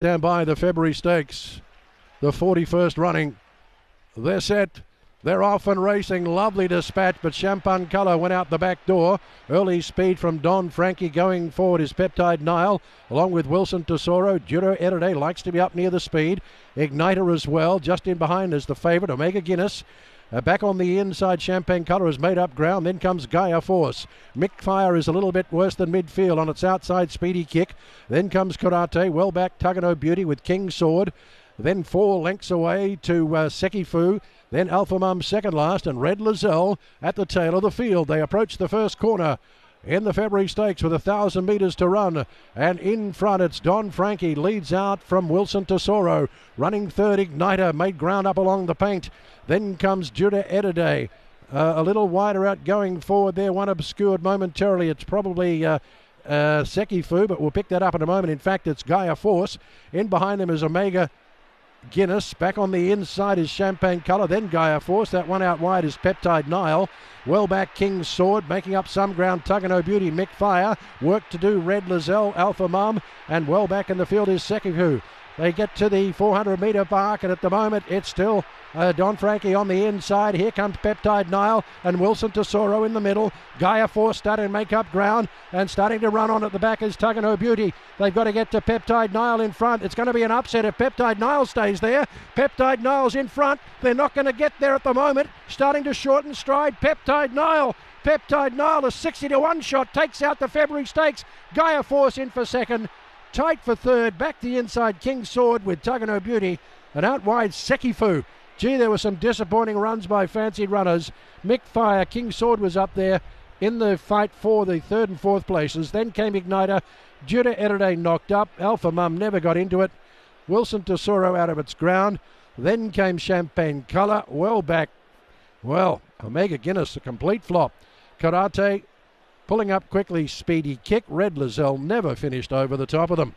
Down by the February Stakes, the 41st running. They're set. They're off and racing. Lovely dispatch, but Champagne Colour went out the back door. Early speed from Don Frankie. Going forward is Peptide Nile, along with Wilson Tesoro. Judo Erede likes to be up near the speed. Igniter as well. Just in behind is the favourite, Omega Guinness. Back on the inside, Champagne Colour has made up ground. Then comes Gaia Force. Mick Fire is a little bit worse than midfield on its outside speedy kick. Then comes Karate. Well back, Tugano Beauty with King Sword. Then 4 lengths away to Sekifu. Then Alpha Mum second last, and Red Lizelle at the tail of the field. They approach the first corner in the February Stakes with 1,000 metres to run. And in front, it's Don Frankie. Leads out from Wilson Tesoro. Running third, Igniter. Made ground up along the paint. Then comes Judah Erede. A little wider out going forward there. One obscured momentarily. It's probably Sekifu, but we'll pick that up in a moment. In fact, it's Gaia Force. In behind them is Omega Guinness. Back on the inside is Champagne Colour, then Gaia Force. That one out wide is Peptide Nile. Well back, King's Sword, making up some ground. Tugano Beauty, Mick Fire. Work to do, Red Lizelle, Alpha Mum, and well back in the field is Sekifu. They get to the 400-metre mark, and at the moment it's still Don Frankie on the inside. Here comes Peptide Nile and Wilson Tesoro in the middle. Gaia Force starting to make up ground, and starting to run on at the back is Tugano Beauty. They've got to get to Peptide Nile in front. It's going to be an upset if Peptide Nile stays there. Peptide Nile's in front. They're not going to get there at the moment. Starting to shorten stride, Peptide Nile. Peptide Nile, a 60-1 shot, takes out the February Stakes. Gaia Force in for second. Tight for third, back the inside, King Sword with Tugano Beauty, and out wide Sekifu. Gee, there were some disappointing runs by fancied runners. Mick Fire, King Sword was up there in the fight for the third and fourth places. Then came Igniter, Judah Erede knocked up, Alpha Mum never got into it, Wilson Tesoro out of its ground. Then came Champagne Colour, well back. Well, Omega Guinness, a complete flop. Karate pulling up quickly, speedy kick. Red Lizelle never finished over the top of them.